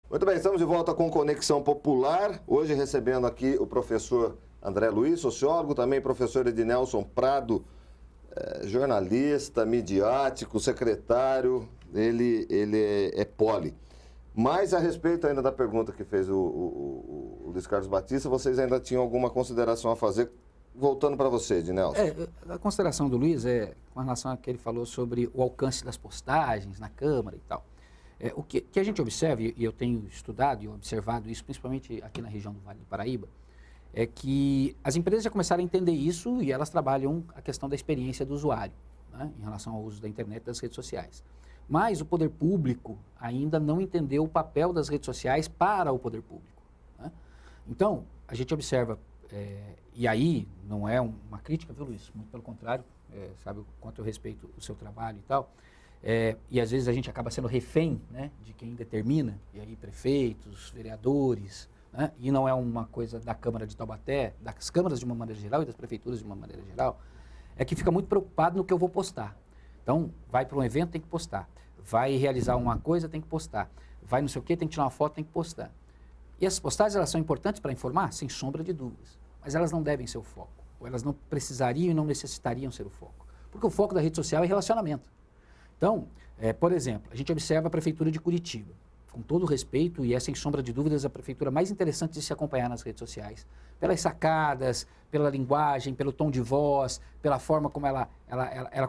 Muito bem, estamos de volta com Conexão Popular. Hoje recebendo aqui o professor André Luiz, sociólogo, também professor Ednelson Prado, jornalista, midiático, secretário, ele é poli. Mas a respeito ainda da pergunta que fez o Luiz Carlos Batista, vocês ainda tinham alguma consideração a fazer? Voltando para você, Ednelson. A consideração do Luiz é com relação a que ele falou sobre o alcance das postagens na Câmara e tal. O que a gente observa, e eu tenho estudado e observado isso, principalmente aqui na região do Vale do Paraíba, é que as empresas já começaram a entender isso e elas trabalham a questão da experiência do usuário, né, em relação ao uso da internet e das redes sociais. Mas o poder público ainda não entendeu o papel das redes sociais para o poder público, né? Então, a gente observa, e aí não é uma crítica, viu, Luiz? Muito pelo contrário, sabe o quanto eu respeito o seu trabalho e tal. E às vezes a gente acaba sendo refém, né, de quem determina, e aí prefeitos, vereadores, né, e não é uma coisa da Câmara de Taubaté, das câmaras de uma maneira geral e das prefeituras de uma maneira geral, é que fica muito preocupado no que eu vou postar. Então, vai para um evento, tem que postar. Vai realizar uma coisa, tem que postar. Vai não sei o quê, tem que tirar uma foto, tem que postar. E essas postagens, elas são importantes para informar? Sem sombra de dúvidas. Mas elas não devem ser o foco. Ou elas não precisariam e não necessitariam ser o foco. Porque o foco da rede social é relacionamento. Então, por exemplo, a gente observa a Prefeitura de Curitiba, com todo o respeito, e é sem sombra de dúvidas a prefeitura mais interessante de se acompanhar nas redes sociais, pelas sacadas, pela linguagem, pelo tom de voz, pela forma como ela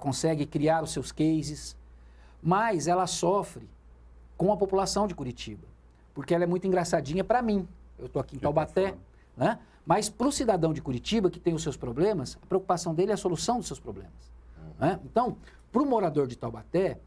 consegue criar os seus cases, mas ela sofre com a população de Curitiba, porque ela é muito engraçadinha para mim. Eu estou aqui em Taubaté, né? Mas para o cidadão de Curitiba, que tem os seus problemas, a preocupação dele é a solução dos seus problemas, né? Então, para o morador de Taubaté,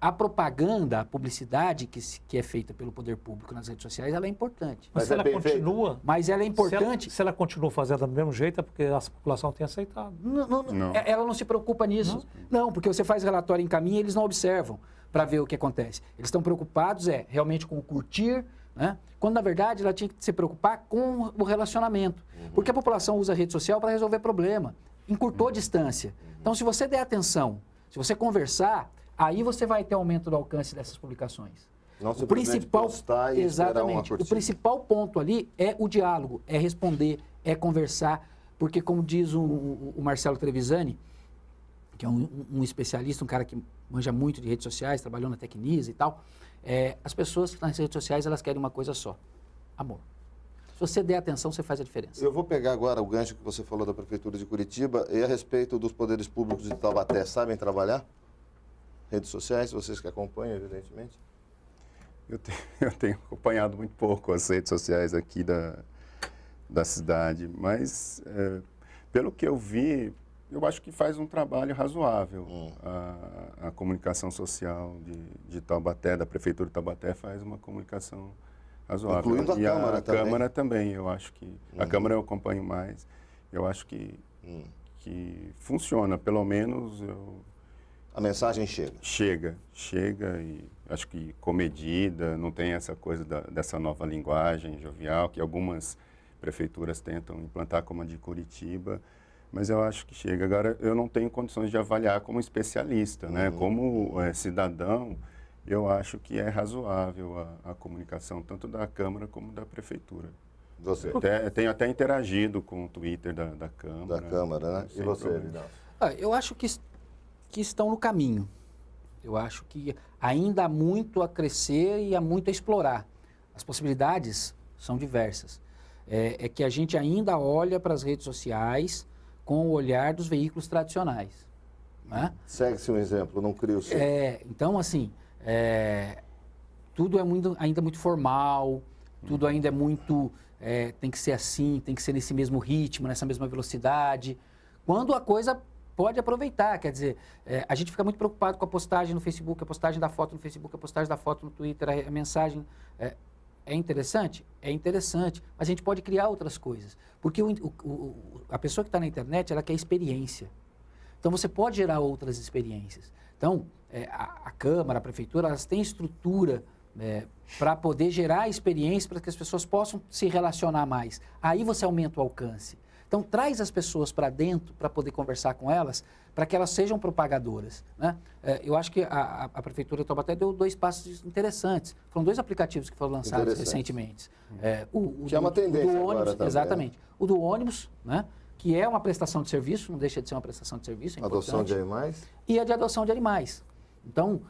a propaganda, a publicidade que é feita pelo poder público nas redes sociais, ela é importante. Mas ela continua... Mas ela é importante... Se ela continua fazendo do mesmo jeito, é porque a população tem aceitado. Não. Ela não se preocupa nisso. Não, porque você faz relatório em caminho e eles não observam para ver o que acontece. Eles estão preocupados, realmente com o curtir, né? Quando, na verdade, ela tinha que se preocupar com o relacionamento. Porque a população usa a rede social para resolver problema. Encurtou a distância. Então, se você der atenção, se você conversar, aí você vai ter aumento do alcance dessas publicações. Não o principal postar e exatamente. O principal ponto ali é o diálogo, é responder, é conversar, porque como diz o Marcelo Trevisani, que é um especialista, um cara que manja muito de redes sociais, trabalhou na Tecnisa e tal, as pessoas nas redes sociais, elas querem uma coisa só: amor. Se você der atenção, você faz a diferença. Eu vou pegar agora o gancho que você falou da Prefeitura de Curitiba e a respeito dos poderes públicos de Taubaté. Sabem trabalhar? Redes sociais, vocês que acompanham, evidentemente? Eu tenho acompanhado muito pouco as redes sociais aqui da cidade, mas pelo que eu vi, eu acho que faz um trabalho razoável. A comunicação social de Taubaté, da Prefeitura de Taubaté, faz uma comunicação razoável. Incluindo a Câmara também. A Câmara também, eu acho que... A Câmara eu acompanho mais, eu acho que funciona, pelo menos a mensagem chega. Chega e acho que comedida, não tem essa coisa dessa nova linguagem jovial que algumas prefeituras tentam implantar, como a de Curitiba, mas eu acho que chega. Agora, eu não tenho condições de avaliar como especialista, né? Como cidadão, eu acho que é razoável a comunicação, tanto da Câmara como da Prefeitura. Você? Tenho até interagido com o Twitter da Câmara. Da Câmara, né? E você, Vidal? Eu acho que estão no caminho. Eu acho que ainda há muito a crescer e há muito a explorar. As possibilidades são diversas. É que a gente ainda olha para as redes sociais com o olhar dos veículos tradicionais, né? Segue-se um exemplo, não cria o seu. Então, assim, tudo é ainda muito formal, tudo ainda é muito... tem que ser assim, tem que ser nesse mesmo ritmo, nessa mesma velocidade. Quando a coisa pode aproveitar, quer dizer, a gente fica muito preocupado com a postagem no Facebook, a postagem da foto no Facebook, a postagem da foto no Twitter, a mensagem... É interessante? É interessante, mas a gente pode criar outras coisas. Porque a pessoa que está na internet, ela quer experiência. Então, você pode gerar outras experiências. Então, a Câmara, a Prefeitura, elas têm estrutura para poder gerar experiência para que as pessoas possam se relacionar mais. Aí você aumenta o alcance. Então, traz as pessoas para dentro para poder conversar com elas, para que elas sejam propagadoras, né? Eu acho que a Prefeitura de Taubaté deu 2 passos interessantes. Foram 2 aplicativos que foram lançados recentemente. Que é uma tendência do agora ônibus, também. exatamente. O do ônibus, né? Que é uma prestação de serviço, não deixa de ser uma prestação de serviço, é Adoção importante. de animais. E a de adoção de animais. Então,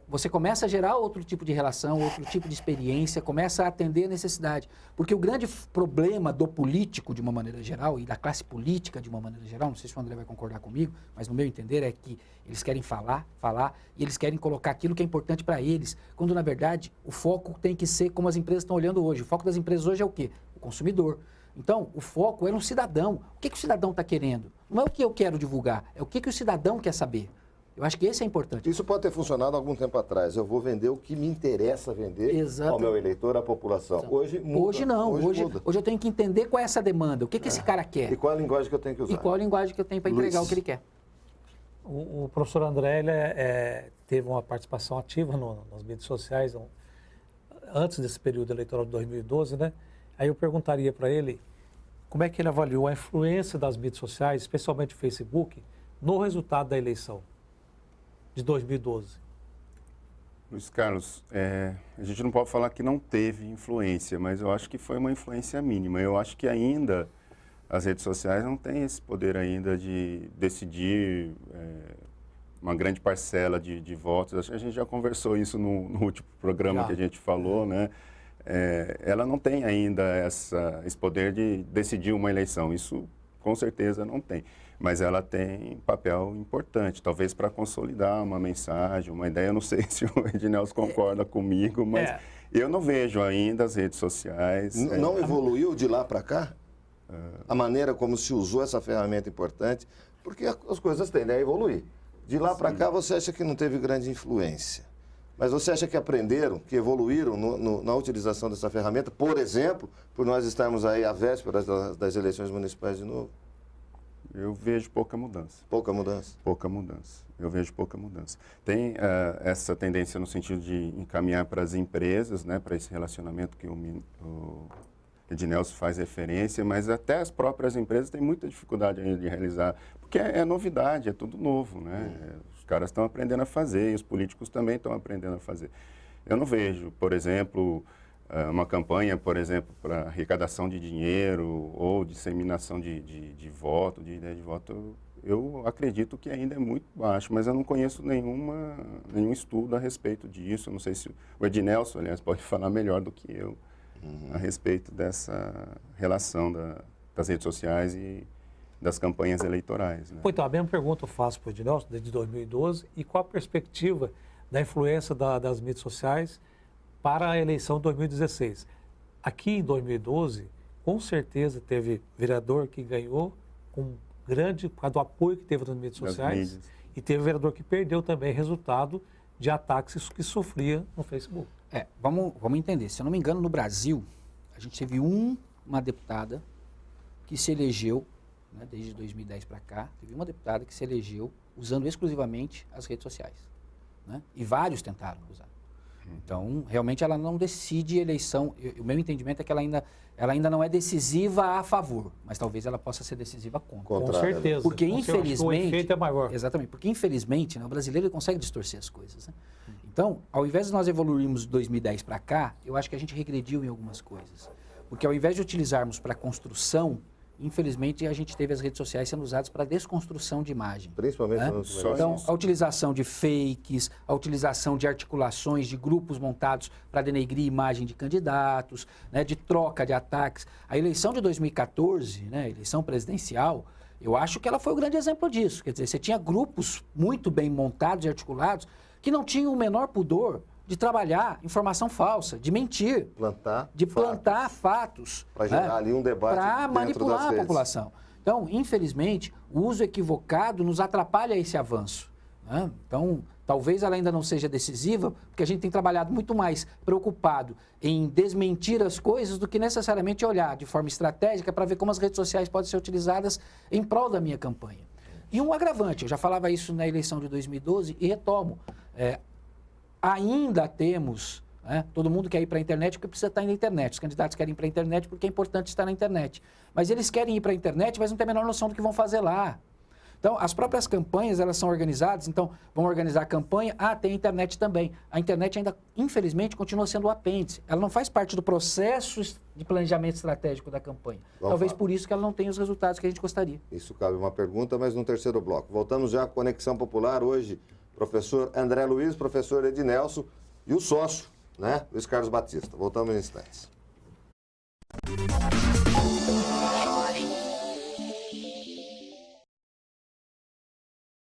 você começa a gerar outro tipo de relação, outro tipo de experiência, começa a atender a necessidade. Porque o grande problema do político, de uma maneira geral, e da classe política, de uma maneira geral, não sei se o André vai concordar comigo, mas no meu entender é que eles querem falar, e eles querem colocar aquilo que é importante para eles, quando, na verdade, o foco tem que ser como as empresas estão olhando hoje. O foco das empresas hoje é o quê? O consumidor. Então, o foco é no cidadão. O que o cidadão está querendo? Não é o que eu quero divulgar, é o que o cidadão quer saber. Eu acho que esse é importante. Isso pode ter funcionado há algum tempo atrás. Eu vou vender o que me interessa vender ao meu eleitor, à população. Hoje muda. Hoje não. Hoje eu tenho que entender qual é essa demanda, o que esse cara quer. E qual a linguagem que eu tenho que usar. E qual a linguagem que eu tenho para entregar o que ele quer. O professor André teve uma participação ativa nas mídias sociais antes desse período eleitoral de 2012, né? Aí eu perguntaria para ele como é que ele avaliou a influência das mídias sociais, especialmente o Facebook, no resultado da eleição de 2012. Luiz Carlos, a gente não pode falar que não teve influência, mas eu acho que foi uma influência mínima. Eu acho que ainda as redes sociais não têm esse poder ainda de decidir uma grande parcela de votos. Acho que a gente já conversou isso no último programa que a gente falou, né? Ela não tem ainda esse poder de decidir uma eleição. Isso, com certeza, não tem. Mas ela tem papel importante, talvez para consolidar uma mensagem, uma ideia. Eu não sei se o Ednelson concorda comigo, mas eu não vejo ainda as redes sociais. Não evoluiu de lá para cá? A maneira como se usou essa ferramenta importante, porque as coisas tendem a evoluir. De lá para cá, você acha que não teve grande influência. Mas você acha que aprenderam, que evoluíram na utilização dessa ferramenta, por exemplo, por nós estarmos aí à véspera das eleições municipais de novo? Eu vejo pouca mudança. Pouca mudança? Pouca mudança. Eu vejo pouca mudança. Tem essa tendência no sentido de encaminhar para as empresas, né, para esse relacionamento que o Ednelson faz referência, mas até as próprias empresas têm muita dificuldade ainda de realizar, porque é novidade, é tudo novo, né? Os caras estão aprendendo a fazer e os políticos também estão aprendendo a fazer. Eu não vejo, por exemplo, uma campanha, por exemplo, para arrecadação de dinheiro ou disseminação de voto, de ideia de voto, eu acredito que ainda é muito baixo, mas eu não conheço nenhum estudo a respeito disso. Eu não sei se o Ednelson, aliás, pode falar melhor do que eu a respeito dessa relação das redes sociais e das campanhas eleitorais. Né? Então, a mesma pergunta eu faço para o Ednelson, desde 2012, e qual a perspectiva da influência das mídias sociais para a eleição de 2016. Aqui em 2012, com certeza teve vereador que ganhou por causa do apoio que teve nas mídias sociais, e teve vereador que perdeu também resultado de ataques que sofria no Facebook. Vamos entender. Se eu não me engano, no Brasil, a gente teve uma deputada que se elegeu, né, desde 2010 para cá, teve uma deputada que se elegeu usando exclusivamente as redes sociais. Né? E vários tentaram usar. Então, realmente, ela não decide eleição. O meu entendimento é que ela ainda não é decisiva a favor, mas talvez ela possa ser decisiva contra. Com certeza. Porque, infelizmente... O efeito é maior. Exatamente. Porque, infelizmente, né, o brasileiro ele consegue distorcer as coisas. Né? Então, ao invés de nós evoluirmos de 2010 para cá, eu acho que a gente regrediu em algumas coisas. Porque, ao invés de utilizarmos para construção, infelizmente, a gente teve as redes sociais sendo usadas para desconstrução de imagem. Principalmente né? Então, a utilização de fakes, a utilização de articulações, de grupos montados para denegrir a imagem de candidatos, né? De troca de ataques. A eleição de 2014, né? A eleição presidencial, eu acho que ela foi o grande exemplo disso. Quer dizer, você tinha grupos muito bem montados e articulados que não tinham o menor pudor de trabalhar informação falsa, de mentir, plantar fatos para gerar ali um debate para manipular a população. Então, infelizmente, o uso equivocado nos atrapalha esse avanço. Né? Então, talvez ela ainda não seja decisiva, porque a gente tem trabalhado muito mais preocupado em desmentir as coisas do que necessariamente olhar de forma estratégica para ver como as redes sociais podem ser utilizadas em prol da minha campanha. E um agravante, eu já falava isso na eleição de 2012 e retomo. Ainda temos né? Todo mundo quer ir para a internet porque precisa estar na internet. Os candidatos querem ir para a internet porque é importante estar na internet. Mas eles querem ir para a internet, mas não têm a menor noção do que vão fazer lá. Então, as próprias campanhas, elas são organizadas, então, vão organizar a campanha, tem a internet também. A internet ainda, infelizmente, continua sendo o apêndice. Ela não faz parte do processo de planejamento estratégico da campanha. Talvez por isso que ela não tenha os resultados que a gente gostaria. Isso cabe uma pergunta, mas no terceiro bloco. Voltamos já à Conexão Popular, hoje, professor André Luiz, professor Ednelson e o sócio, né, Luiz Carlos Batista. Voltamos em instantes.